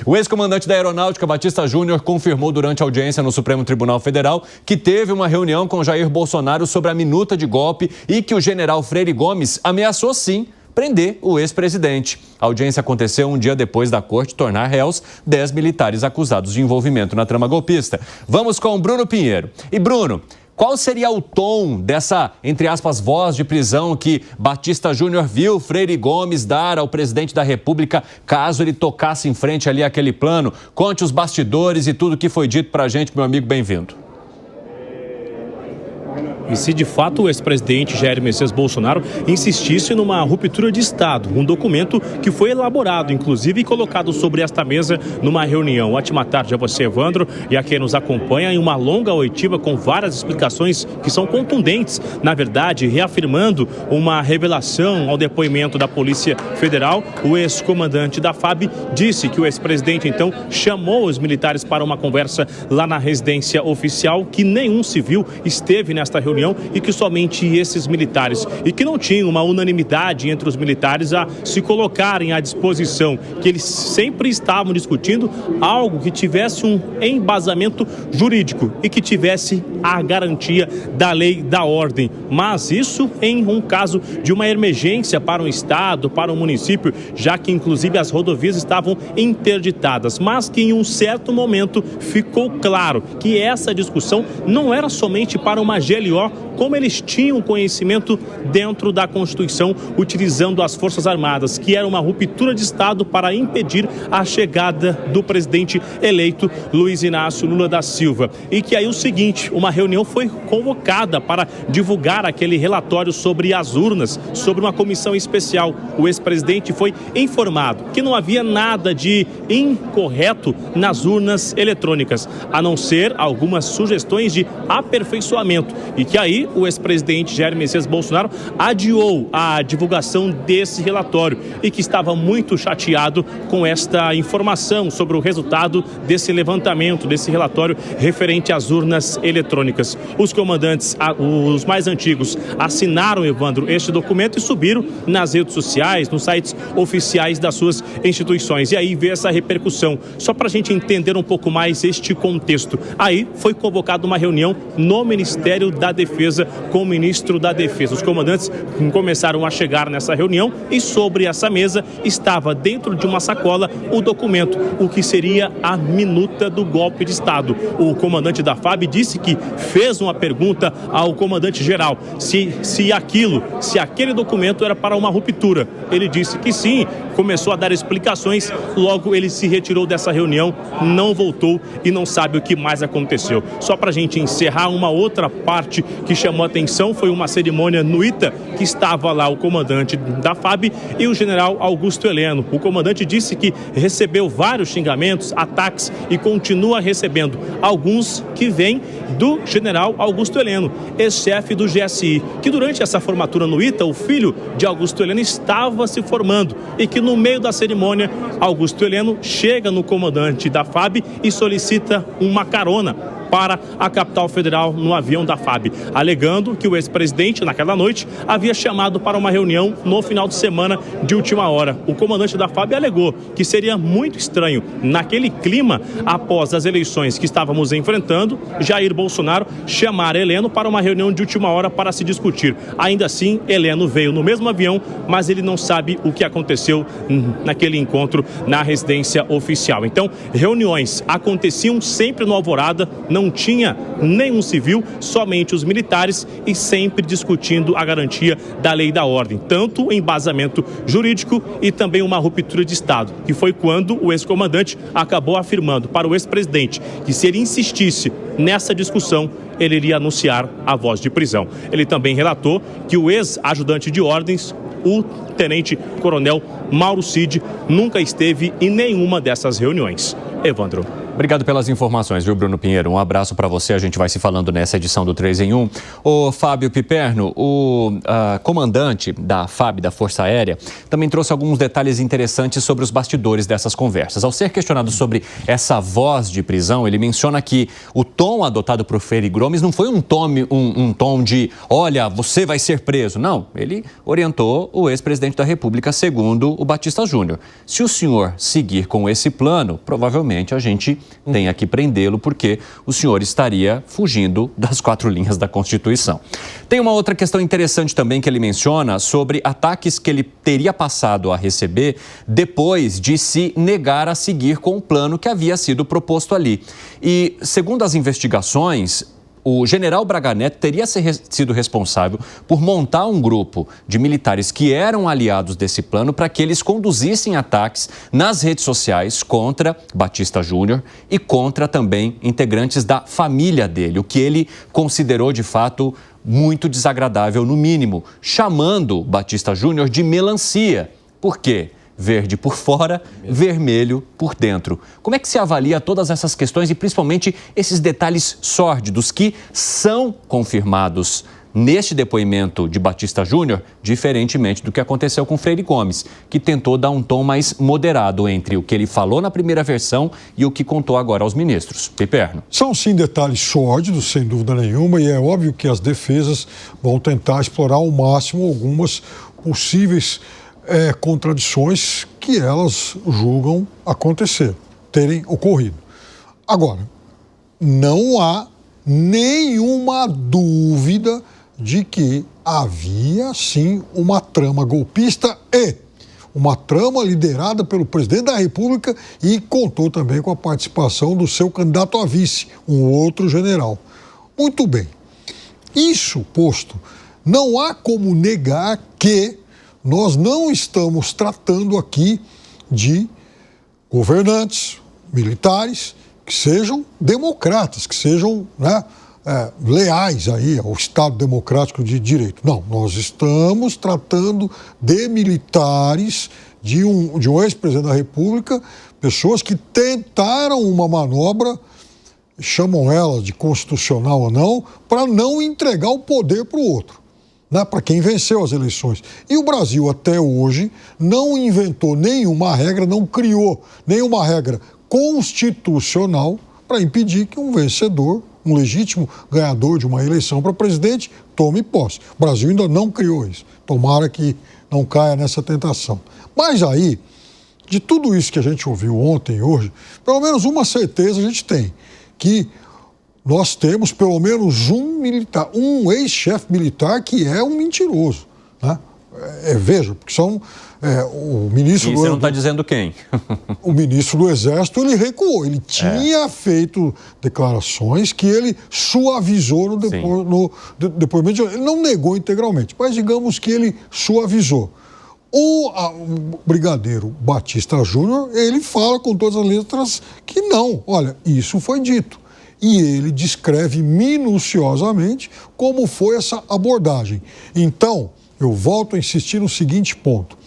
O ex-comandante da Aeronáutica, Batista Júnior, confirmou durante a audiência no Supremo Tribunal Federal que teve uma reunião com Jair Bolsonaro sobre a minuta de golpe e que o general Freire Gomes ameaçou, sim, prender o ex-presidente. A audiência aconteceu um dia depois da corte tornar réus 10 militares acusados de envolvimento na trama golpista. Vamos com Bruno Pinheiro. E Bruno, qual seria o tom dessa, entre aspas, voz de prisão que Batista Júnior viu Freire Gomes dar ao presidente da República caso ele tocasse em frente ali aquele plano? Conte os bastidores e tudo que foi dito pra gente, meu amigo, bem-vindo. E se de fato o ex-presidente Jair Messias Bolsonaro insistisse numa ruptura de Estado, um documento que foi elaborado, inclusive, e colocado sobre esta mesa numa reunião. Ótima tarde a você, Evandro, e a quem nos acompanha em uma longa oitiva com várias explicações que são contundentes, na verdade, reafirmando uma revelação ao depoimento da Polícia Federal. O ex-comandante da FAB disse que o ex-presidente, então, chamou os militares para uma conversa lá na residência oficial, que nenhum civil esteve nesta reunião e que somente esses militares, e que não tinha uma unanimidade entre os militares a se colocarem à disposição, que eles sempre estavam discutindo algo que tivesse um embasamento jurídico e que tivesse a garantia da lei, da ordem. Mas isso em um caso de uma emergência para um estado, para um município, já que inclusive as rodovias estavam interditadas, mas que em um certo momento ficou claro que essa discussão não era somente para uma GLO, como eles tinham conhecimento dentro da Constituição, utilizando as Forças Armadas, que era uma ruptura de Estado para impedir a chegada do presidente eleito Luiz Inácio Lula da Silva. E que aí o seguinte, uma reunião foi convocada para divulgar aquele relatório sobre as urnas, sobre uma comissão especial. O ex-presidente foi informado que não havia nada de incorreto nas urnas eletrônicas, a não ser algumas sugestões de aperfeiçoamento, e que aí o ex-presidente Jair Messias Bolsonaro adiou a divulgação desse relatório e que estava muito chateado com esta informação sobre o resultado desse levantamento, desse relatório referente às urnas eletrônicas. Os comandantes, os mais antigos, assinaram, Evandro, este documento e subiram nas redes sociais, nos sites oficiais das suas instituições. E aí veio essa repercussão. Só para a gente entender um pouco mais este contexto. Aí foi convocada uma reunião no Ministério da Defesa com o ministro da Defesa. Os comandantes começaram a chegar nessa reunião e sobre essa mesa estava dentro de uma sacola o documento, o que seria a minuta do golpe de Estado. O comandante da FAB disse que fez uma pergunta ao comandante-geral se aquele documento era para uma ruptura. Ele disse que sim, começou a dar explicações, logo ele se retirou dessa reunião, não voltou e não sabe o que mais aconteceu. Só para a gente encerrar, uma outra parte que chamou a atenção foi uma cerimônia no ITA, que estava lá o comandante da FAB e o general Augusto Heleno. O comandante disse que recebeu vários xingamentos, ataques e continua recebendo, alguns que vêm do general Augusto Heleno, ex-chefe do GSI, que durante essa formatura no ITA, o filho de Augusto Heleno estava se formando e que no meio da cerimônia, Augusto Heleno chega no comandante da FAB e solicita uma carona para a capital federal no avião da FAB, alegando que o ex-presidente, naquela noite, havia chamado para uma reunião no final de semana de última hora. O comandante da FAB alegou que seria muito estranho, naquele clima, após as eleições que estávamos enfrentando, Jair Bolsonaro chamar Heleno para uma reunião de última hora para se discutir. Ainda assim, Heleno veio no mesmo avião, mas ele não sabe o que aconteceu naquele encontro na residência oficial. Então, reuniões aconteciam sempre no Alvorada, não tinha nenhum civil, somente os militares e sempre discutindo a garantia da lei e da ordem, tanto em embasamento jurídico e também uma ruptura de Estado, que foi quando o ex-comandante acabou afirmando para o ex-presidente que se ele insistisse nessa discussão, ele iria anunciar a voz de prisão. Ele também relatou que o ex-ajudante de ordens, o tenente-coronel Mauro Cid, nunca esteve em nenhuma dessas reuniões. Evandro. Obrigado pelas informações, viu, Bruno Pinheiro? Um abraço para você. A gente vai se falando nessa edição do 3 em 1. O Fábio Piperno, o comandante da FAB, da Força Aérea, também trouxe alguns detalhes interessantes sobre os bastidores dessas conversas. Ao ser questionado sobre essa voz de prisão, ele menciona que o tom adotado por Freire Gomes não foi um tom de, olha, você vai ser preso. Não, ele orientou o ex-presidente da República, segundo o Batista Júnior. Se o senhor seguir com esse plano, provavelmente a gente tenha que prendê-lo, porque o senhor estaria fugindo das 4 linhas da Constituição. Tem uma outra questão interessante também que ele menciona sobre ataques que ele teria passado a receber depois de se negar a seguir com o plano que havia sido proposto ali. E, segundo as investigações, o general Braga Neto teria sido responsável por montar um grupo de militares que eram aliados desse plano para que eles conduzissem ataques nas redes sociais contra Batista Júnior e contra também integrantes da família dele, o que ele considerou de fato muito desagradável, no mínimo, chamando Batista Júnior de melancia. Por quê? Verde por fora, vermelho por dentro. Como é que se avalia todas essas questões e principalmente esses detalhes sórdidos que são confirmados neste depoimento de Batista Júnior, diferentemente do que aconteceu com Freire Gomes, que tentou dar um tom mais moderado entre o que ele falou na primeira versão e o que contou agora aos ministros. Piperno. São sim detalhes sórdidos, sem dúvida nenhuma, e é óbvio que as defesas vão tentar explorar ao máximo algumas possíveis contradições que elas julgam terem ocorrido. Agora, não há nenhuma dúvida de que havia, sim, uma trama golpista e uma trama liderada pelo presidente da República e contou também com a participação do seu candidato a vice, um outro general. Muito bem. Isso posto, não há como negar que nós não estamos tratando aqui de governantes, militares, que sejam democratas, que sejam leais aí ao Estado democrático de direito. Não, nós estamos tratando de militares, de um ex-presidente da República, pessoas que tentaram uma manobra, chamam ela de constitucional ou não, para não entregar o poder para o outro. Para quem venceu as eleições. E o Brasil, até hoje, não inventou nenhuma regra, não criou nenhuma regra constitucional para impedir que um vencedor, um legítimo ganhador de uma eleição para presidente, tome posse. O Brasil ainda não criou isso. Tomara que não caia nessa tentação. Mas aí, de tudo isso que a gente ouviu ontem e hoje, pelo menos uma certeza a gente tem, que nós temos pelo menos um ex-chefe militar que é um mentiroso. Né? Veja, porque são o ministro... E você não está dizendo quem? O ministro do Exército, ele recuou. Ele tinha feito declarações que ele suavizou no depoimento. Ele não negou integralmente, mas digamos que ele suavizou. O brigadeiro Batista Júnior, ele fala com todas as letras que não. Olha, isso foi dito. E ele descreve minuciosamente como foi essa abordagem. Então, eu volto a insistir no seguinte ponto.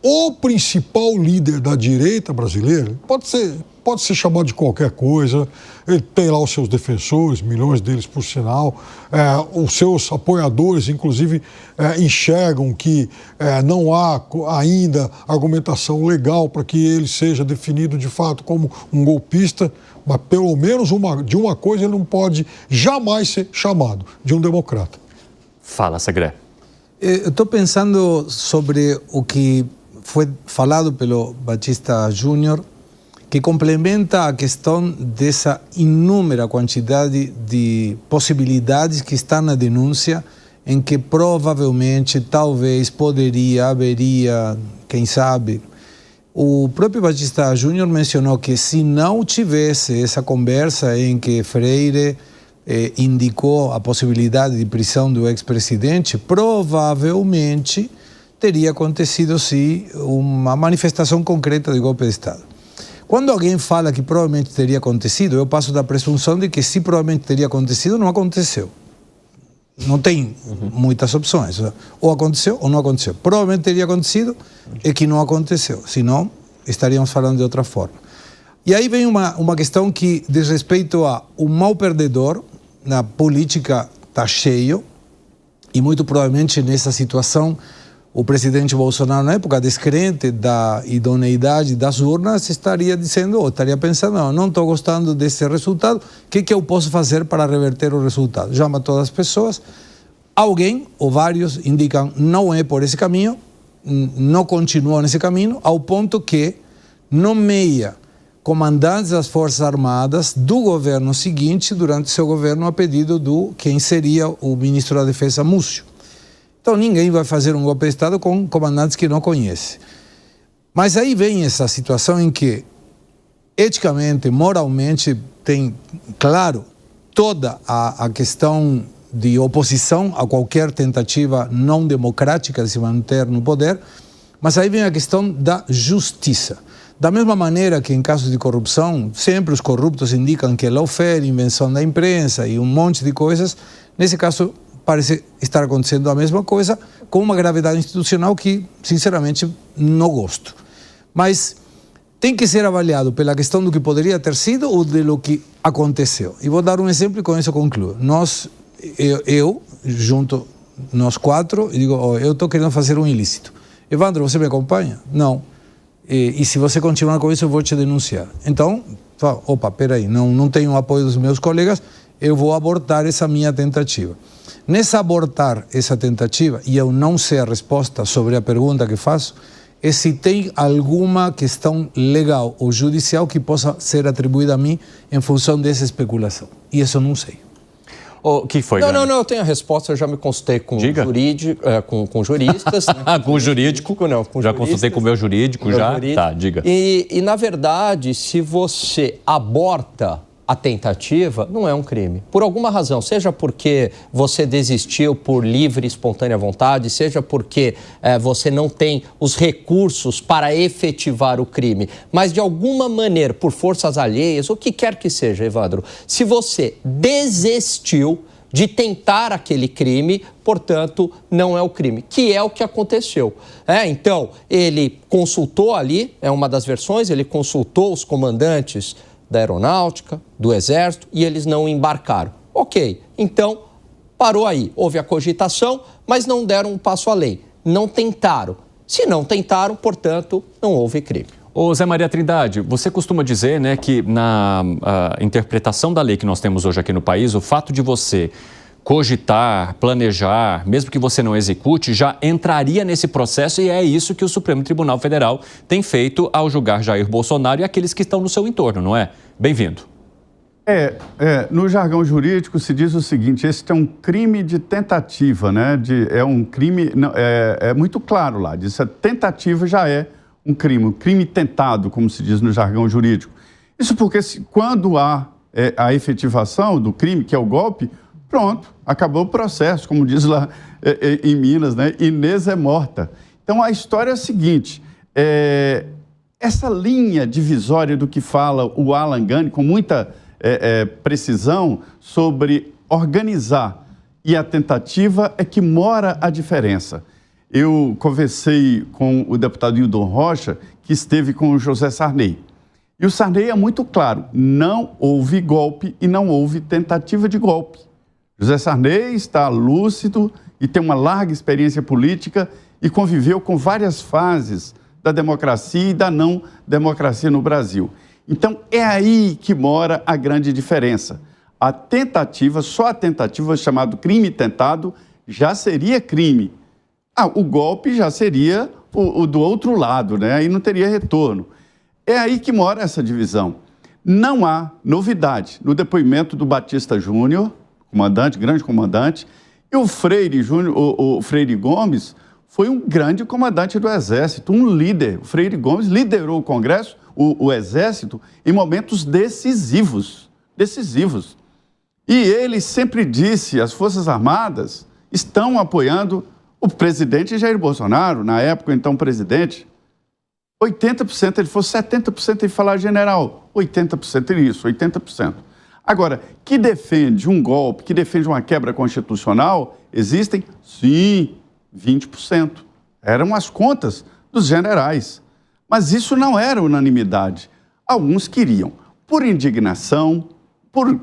O principal líder da direita brasileira pode ser chamado de qualquer coisa, ele tem lá os seus defensores, milhões deles por sinal, os seus apoiadores, inclusive, enxergam que não há ainda argumentação legal para que ele seja definido de fato como um golpista, mas pelo menos de uma coisa ele não pode jamais ser chamado, de um democrata. Fala, Segré. Eu estou pensando sobre o que foi falado pelo Batista Júnior, que complementa a questão dessa inúmera quantidade de possibilidades que estão na denúncia, em que provavelmente, talvez, haveria, quem sabe. O próprio Batista Júnior mencionou que se não tivesse essa conversa em que Freire indicou a possibilidade de prisão do ex-presidente, provavelmente teria acontecido, sim, uma manifestação concreta de golpe de Estado. Quando alguém fala que provavelmente teria acontecido, eu passo da presunção de que se provavelmente teria acontecido, não aconteceu. Não tem muitas opções. Ou aconteceu ou não aconteceu. Provavelmente teria acontecido e que não aconteceu. Senão, estaríamos falando de outra forma. E aí vem uma questão que diz respeito a o mal perdedor, na política está cheio, e muito provavelmente nessa situação o presidente Bolsonaro, na época descrente da idoneidade das urnas, estaria dizendo, ou estaria pensando, não estou gostando desse resultado, o que eu posso fazer para reverter o resultado? Chama todas as pessoas, alguém ou vários indicam, não é por esse caminho, não continua nesse caminho, ao ponto que nomeia comandantes das Forças Armadas do governo seguinte, durante seu governo, a pedido do quem seria o ministro da Defesa, Múcio. Então ninguém vai fazer um golpe de Estado com comandantes que não conhece. Mas aí vem essa situação em que, eticamente, moralmente, tem, claro, toda a questão de oposição a qualquer tentativa não democrática de se manter no poder, mas aí vem a questão da justiça. Da mesma maneira que em casos de corrupção, sempre os corruptos indicam que é lawfare, invenção da imprensa e um monte de coisas, nesse caso parece estar acontecendo a mesma coisa, com uma gravidade institucional que, sinceramente, não gosto. Mas tem que ser avaliado pela questão do que poderia ter sido ou de lo que aconteceu. E vou dar um exemplo e com isso eu concluo. Eu junto nós quatro, digo, eu estou querendo fazer um ilícito. Evandro, você me acompanha? Não. E se você continuar com isso, eu vou te denunciar. Então, opa, peraí, não tenho o apoio dos meus colegas, eu vou abortar essa minha tentativa. Nessa abortar essa tentativa, e eu não sei a resposta sobre a pergunta que faço, é se tem alguma questão legal ou judicial que possa ser atribuída a mim em função dessa especulação. E isso eu não sei. O que foi? Não, eu tenho a resposta, eu já me consultei com jurídico, com juristas. Né? Com o jurídico? Não, com já juristas, consultei com o meu jurídico, já? Jurídico. Tá, diga. E, na verdade, se você aborta a tentativa, não é um crime. Por alguma razão, seja porque você desistiu por livre e espontânea vontade, seja porque você não tem os recursos para efetivar o crime, mas de alguma maneira, por forças alheias, o que quer que seja, Evandro, se você desistiu de tentar aquele crime, portanto, não é o crime, que é o que aconteceu. Então, ele consultou ali, é uma das versões, ele consultou os comandantes da Aeronáutica, do Exército, e eles não embarcaram. Ok, então parou aí. Houve a cogitação, mas não deram um passo além. Não tentaram. Se não tentaram, portanto, não houve crime. Ô Zé Maria Trindade, você costuma dizer, né, que na interpretação da lei que nós temos hoje aqui no país, o fato de você cogitar, planejar, mesmo que você não execute, já entraria nesse processo, e é isso que o Supremo Tribunal Federal tem feito ao julgar Jair Bolsonaro e aqueles que estão no seu entorno, não é? Bem-vindo. No jargão jurídico se diz o seguinte, esse é um crime de tentativa, né? É um crime, é muito claro lá, diz a tentativa já é um crime tentado, como se diz no jargão jurídico. Isso porque quando há a efetivação do crime, que é o golpe, pronto, acabou o processo, como diz lá em Minas, né? Inês é morta. Então, a história é a seguinte, essa linha divisória do que fala o Alan Gani, com muita precisão, sobre organizar e a tentativa é que mora a diferença. Eu conversei com o deputado Hildon Rocha, que esteve com o José Sarney. E o Sarney é muito claro, não houve golpe e não houve tentativa de golpe. José Sarney está lúcido e tem uma larga experiência política e conviveu com várias fases da democracia e da não democracia no Brasil. Então, é aí que mora a grande diferença. A tentativa, só a tentativa, chamado crime tentado, já seria crime. O golpe já seria o do outro lado, né? Aí não teria retorno. É aí que mora essa divisão. Não há novidade no depoimento do Batista Júnior, comandante, grande comandante, e o Freire Júnior, o Freire Gomes, foi um grande comandante do Exército, um líder. O Freire Gomes liderou o Congresso, o Exército, em momentos decisivos. E ele sempre disse, as Forças Armadas estão apoiando o presidente Jair Bolsonaro, na época, então, presidente. 80%, ele falou 70% em falar general, 80% isso, 80%. Agora, que defende um golpe, que defende uma quebra constitucional, existem? Sim, 20%. Eram as contas dos generais. Mas isso não era unanimidade. Alguns queriam, por indignação, por,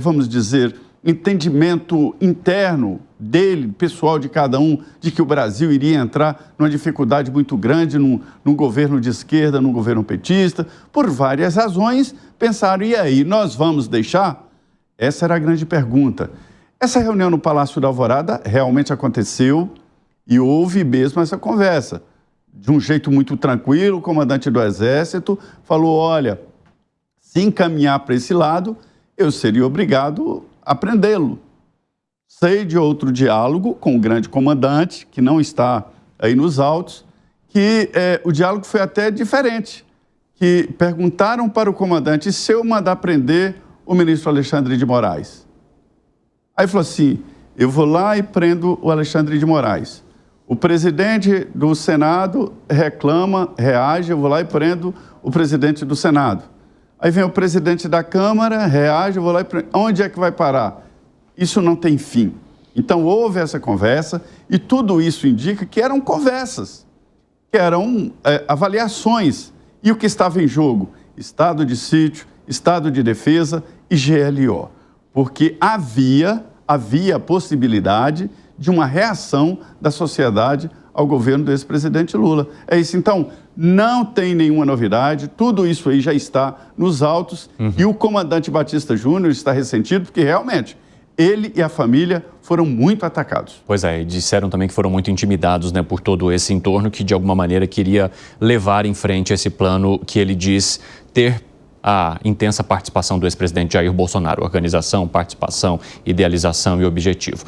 vamos dizer, entendimento interno dele, pessoal de cada um, de que o Brasil iria entrar numa dificuldade muito grande num governo de esquerda, num governo petista, por várias razões, pensaram, e aí, nós vamos deixar? Essa era a grande pergunta. Essa reunião no Palácio da Alvorada realmente aconteceu e houve mesmo essa conversa. De um jeito muito tranquilo, o comandante do Exército falou, olha, se encaminhar para esse lado, eu seria obrigado a prendê-lo. Sei de outro diálogo com o grande comandante, que não está aí nos autos, que o diálogo foi até diferente, que perguntaram para o comandante se eu mandar prender o ministro Alexandre de Moraes. Aí falou assim, eu vou lá e prendo o Alexandre de Moraes. O presidente do Senado reclama, reage, eu vou lá e prendo o presidente do Senado. Aí vem o presidente da Câmara, reage, eu vou lá e prendo. Onde é que vai parar? Isso não tem fim. Então houve essa conversa e tudo isso indica que eram conversas, que eram avaliações. E o que estava em jogo? Estado de sítio, estado de defesa e GLO. Porque havia a possibilidade de uma reação da sociedade ao governo do ex-presidente Lula. É isso. Então, não tem nenhuma novidade, tudo isso aí já está nos autos e o comandante Batista Júnior está ressentido porque realmente ele e a família foram muito atacados. Pois é, e disseram também que foram muito intimidados, né, por todo esse entorno que de alguma maneira queria levar em frente esse plano que ele diz ter a intensa participação do ex-presidente Jair Bolsonaro, organização, participação, idealização e objetivo.